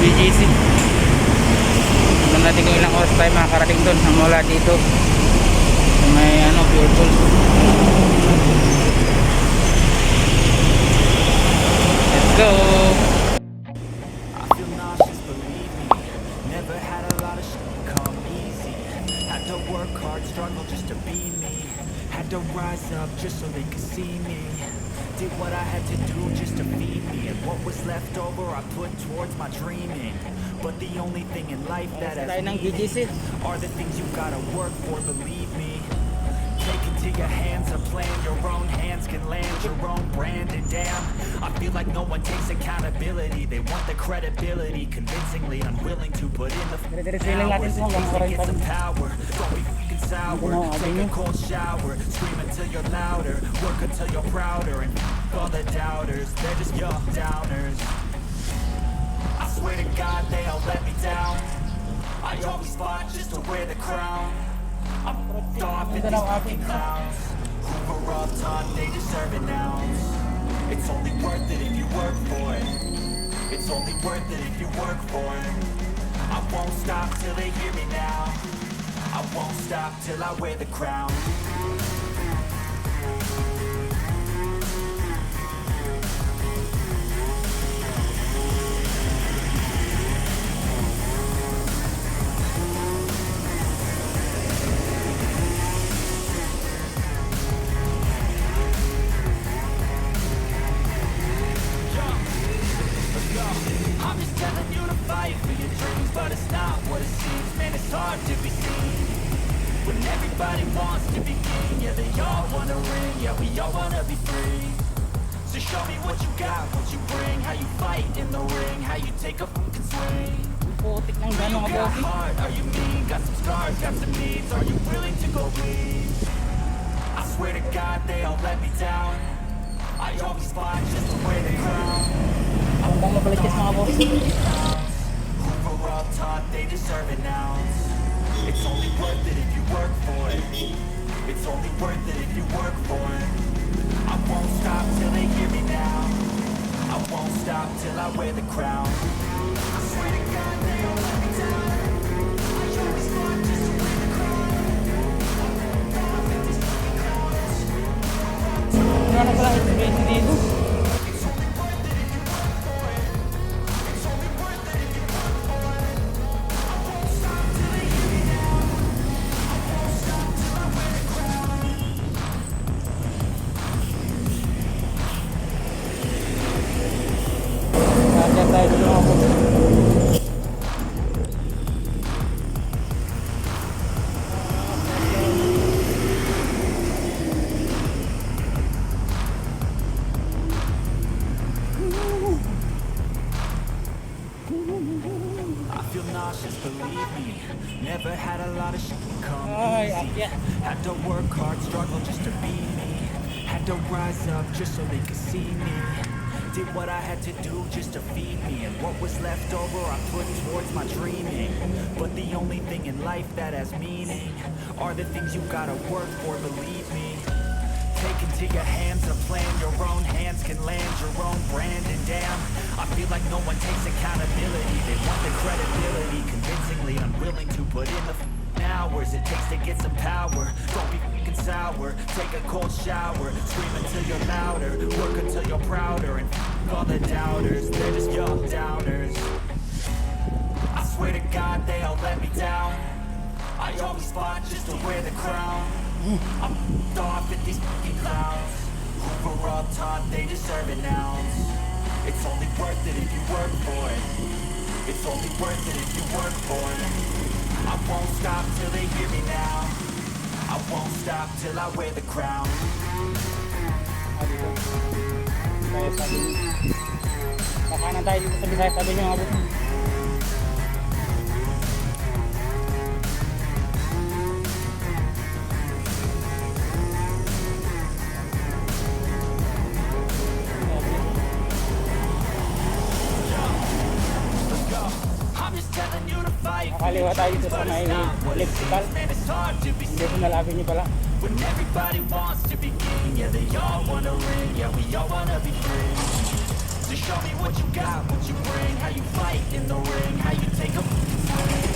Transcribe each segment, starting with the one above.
VGC. Tignan natin kung ilang oras tayo makakarating doon mula dito sa may fuel pool. Let's go. I feel nauseous, believe me. Never had a lot of shit come easy. Had to work hard, struggle just to be me. Had to rise up just so they could see me. Did what I had to do just to feed me. And what was left over I put towards my dreaming. But the only thing in life that has meaning are the things you gotta work for, believe me. Take it to your hands, a plan your own hands can land your own brand. And damn, I feel like no one takes accountability. They want the credibility, convincingly unwilling to put in the hours. It takes to get some power. Don't be fucking sour. Take a cold shower, scream until you're louder, work until you're prouder. And all the doubters, they're just young downers. I swear to God they all let me down. I always fought just to wear the crown. I'm off at these fucking clowns who were all taught they deserve an ounce. It's only worth it if you work for it. It's only worth it if you work for it. I won't stop till they hear me now. I won't stop till I wear the crown. I'm just telling you to fight for your dreams, but it's not what it seems. Man, it's hard to be seen when everybody wants to be king. Yeah, they all wanna ring, yeah, we all wanna be free. So show me what you got, what you bring, how you fight in the ring, how you take a fucking swing. You got heart, are you mean? Got some scars, got some needs, are you willing to go bleed? I swear to God they all let me down. I always fought just to wear the crown. Ang mabalitis mga boss. Who were all taught they deserve an ounce. It's only worth it if you work for it. It's only worth it if you work for it. I won't stop till they hear me now. I won't stop till I wear the crown. I swear to God they don't let me down. I always fought just to wear the crown. Ano pala experience dito? I feel nauseous, believe me. Never had a lot of shit come Ay, easy. Had to work hard, struggle just to be me. Had to rise up just so they could see me. Did what I had to do just to feed me. And what was left over I put towards my dreaming. But the only thing in life that has meaning are the things you gotta work for, believe me. Take into your hands a plan your own hands can land your own brand. And damn, I feel like no one takes accountability. They want the credibility, convincingly unwilling to put in the hours it takes to get some power. Don't be fucking sour, take a cold shower, scream until you're louder, work until you're prouder. And all the doubters, they're just young downers. I swear to God they all let me down. I always fought just to wear the crown. I'm off at these fucking clowns who were all taught they deserve an ounce. It's only worth it if you work for it. It's only worth it if you work for it. I won't stop till they hear me now. I won't stop till I wear the crown. Kakanan tayo dito sa Bisaya, sabi niyo mga boss. Nakaliwa tayo dito sa may electrical. Hindi ko nalabi niyo pala. When everybody wants to be king, yeah, they all wanna ring, yeah, we all wanna be free. So show me what you got, what you bring, how you fight in the ring, how you take a swing.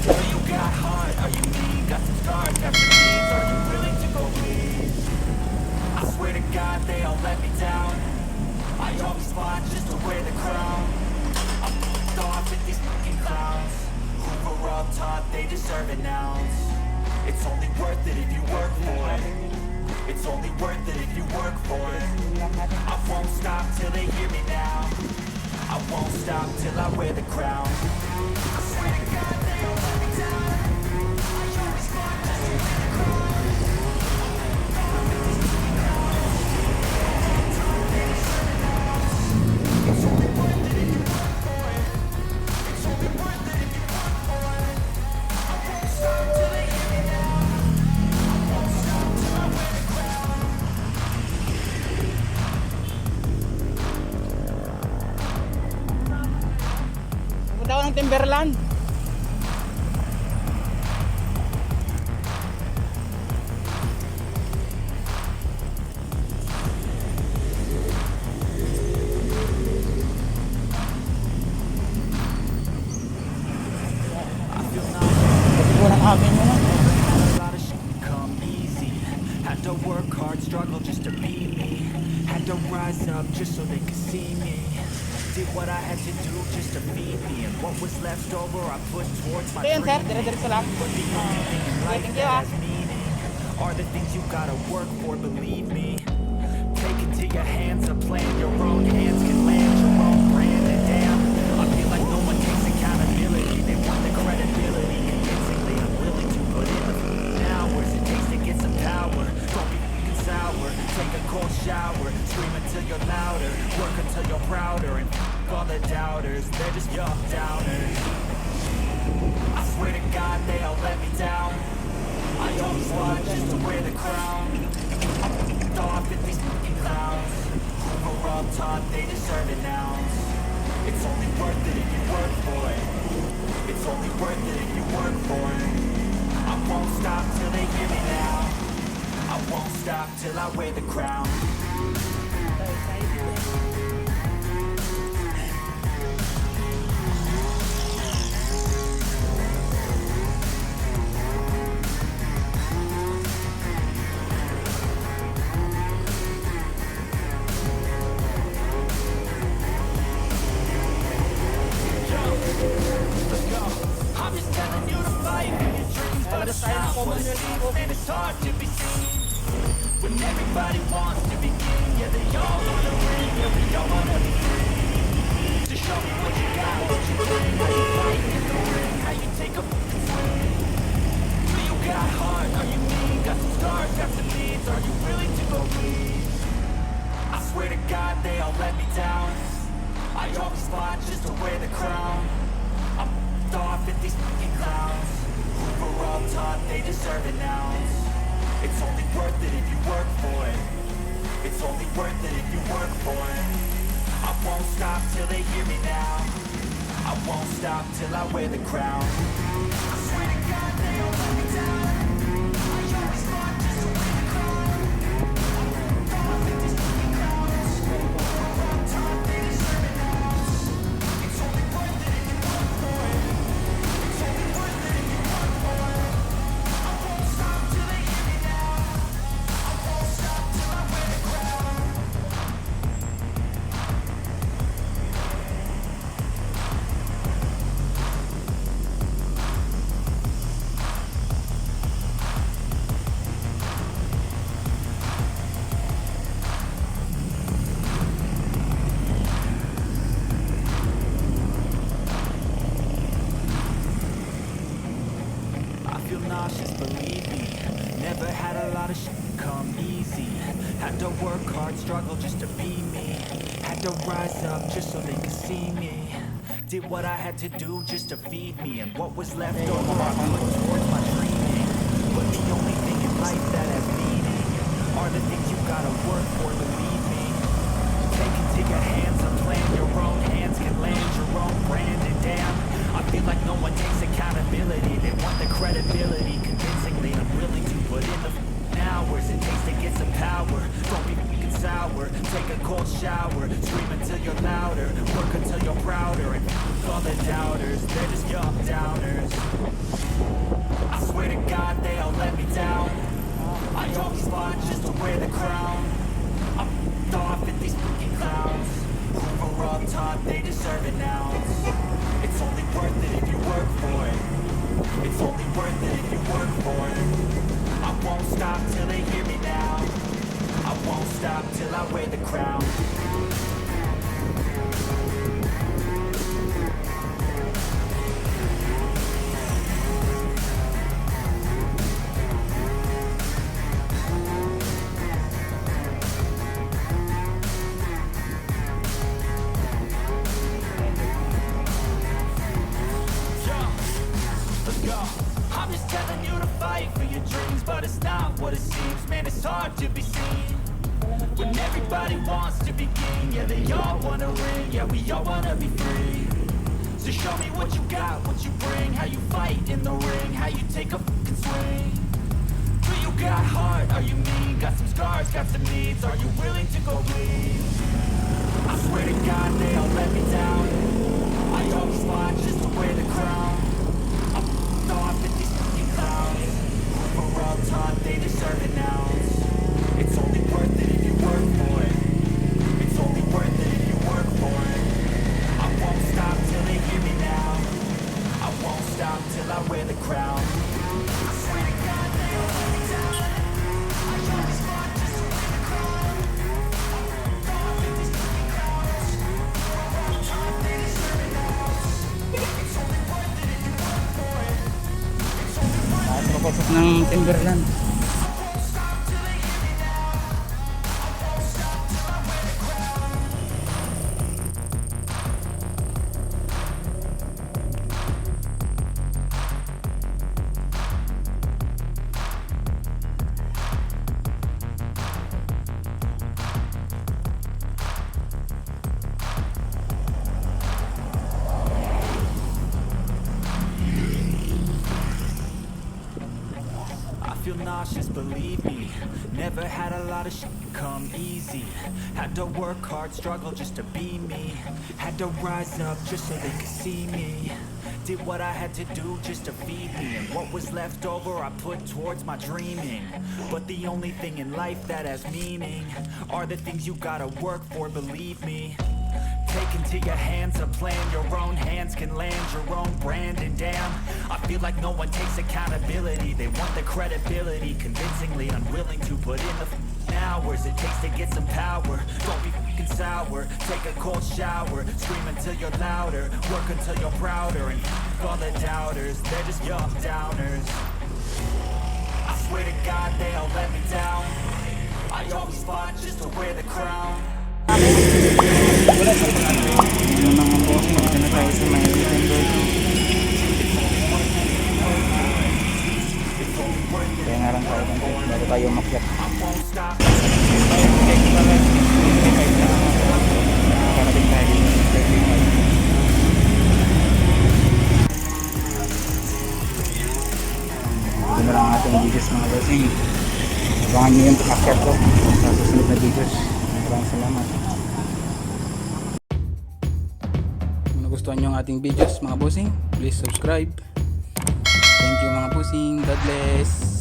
Do you got heart, are you mean, got some scars, got some needs, are you willing to go bleed? I swear to God they all let me down, I always fought just to wear the crown. I'm f***ed off at these fucking clowns who were all taught they deserve an ounce. It's only worth it if you work for it. It's only worth it if you work for it. I won't stop till they hear me now. I won't stop till I wear the crown. I swear to God they all let me down, I always fought just to wear the crown. It's only worth it if you work for it. It's only worth it if you work for it. I won't stop till they hear me now. I won't stop till I wear the crown. Punta ako ng Timberland. Kasi po ng amin yun. A lot of shit come easy. Had to work hard, struggle just to be me. Had to rise up just so they could see me. Did what I had to do just to feed me, and what was left over I put towards my Ayan sir, dreaming. dire-diretso lang. But the only thing in life Thank you, that has meaning are the things you gotta work for, believe me. Take it to your hands, a plan your own hands can land your own brand. And damn, I feel like no one takes accountability. They want the credibility, convincingly I'm willing to put in the hours it takes to get some power. Don't be f***ing sour, take a cold shower, scream until you're louder, work until you're prouder, and f*** all the doubters, they're just young downers. I swear to God they all let me down, I always fought just to wear the crown. I'm f***ed off at these fucking clowns who were all taught they deserve an ounce. It's only worth it if you work for it. It's only worth it if you work for it. I won't stop till they hear me now. I won't stop till I wear the crown. I'm just telling you to fight for your dreams, but it's not what it seems, and it's hard to be seen. When everybody wants to be king, yeah, they all wanna win, yeah, we all wanna be free. So show me what you got, what you bring, how you fight in the ring, how you take a fucking swing. Do you got heart, are you mean, got some scars, got some needs, are you willing to go bleed? I swear to God they all let me down, I always fought just to wear the crown. I'm f***ed off at these fucking clowns who were all taught they deserve an ounce. It's only worth it if you work for it. It's only worth it if you work for it. I won't stop till they hear me now. I won't stop till I wear the crown. I swear to God they all let me down, I always fought just to wear the crown. I'm f***ed off at these fucking clowns who were all taught they deserve an ounce. It's only worth it if you work for it. It's only worth it if you work for it. I won't stop till they hear me now. I won't stop till I wear the crown. I feel nauseous, believe me. Never had a lot of shit come easy. Had to work hard, struggle just to be me. Had to rise up just so they could see me. Did what I had to do just to feed me, and what was left over I put towards my dreaming. But the only thing in life that has meaning are the things you gotta work for, believe me. Take it to your hands, a plan your own hands can land your own brand. And damn, I feel like no one takes accountability. They want the credibility, convincingly I'm willing to put in the hours it takes to get some power. Don't be f***ing sour, take a cold shower, scream until you're loud. louder. Work until you're prouder. And all the doubters, they're just young downers. I swear to God they all let me down. I always fought just to wear the crown. I'm off at these fucking clowns who were up top, they deserve an ounce. It's only worth it if you work for it. It's only worth it if you work for it. I won't stop till they hear me now. I won't stop till I wear the crown. I'm just telling you to fight for your dreams, but it's not what it seems. Man, it's hard to be seen when everybody wants to be king. Yeah, they all wanna ring. Yeah, we all wanna be free. So show me what you got, what you bring, how you fight in the ring, how you take a fucking swing. Do you got heart? Are you mean? Got some scars, got some needs. Are you willing to go bleed? I swear to God they all let me down. I always fought just to wear the crown. Off at these fucking clowns who were up top, they deserve an ounce. It's only worth it if you work for it. It's only worth it if you work for it. I won't stop till they hear me now. I won't stop till I wear the crown. I swear to God they all let me down. I always fought just to wear the crown. Off at these fucking clowns who were up top, they deserve an ounce. It's only worth it if you work for it. At mapasok ng Timberland. Feel nauseous, believe me. Never had a lot of shit come easy. Had to work hard, struggle just to be me. Had to rise up just so they could see me. Did what I had to do just to feed me. And what was left over I put towards my dreaming. But the only thing in life that has meaning are the things you gotta work for, believe me. Take into your hands a plan. Your own hands can land your own brand. And damn, I feel like no one takes accountability. They want the credibility, convincingly unwilling to put in the hours it takes to get some power. Don't be fucking sour. Take a cold shower. Scream until you're louder. Work until you're prouder. And all the doubters, they're just young downers. I swear to God they all let me down. I always fought just to wear the crown. Yung mga bossing, ito na tayo sa may Timberland. Kaya nga lang tayo bago tayo umakyat. Nakarating tayo din. Ito na lang ang ating videos mga bossing. Abangan nyo yung pakakyat ko sa susunod na videos. Maraming salamat. Kung nagustuhan nyo ang ating videos mga bossing, please subscribe. Thank you mga bossing. God bless.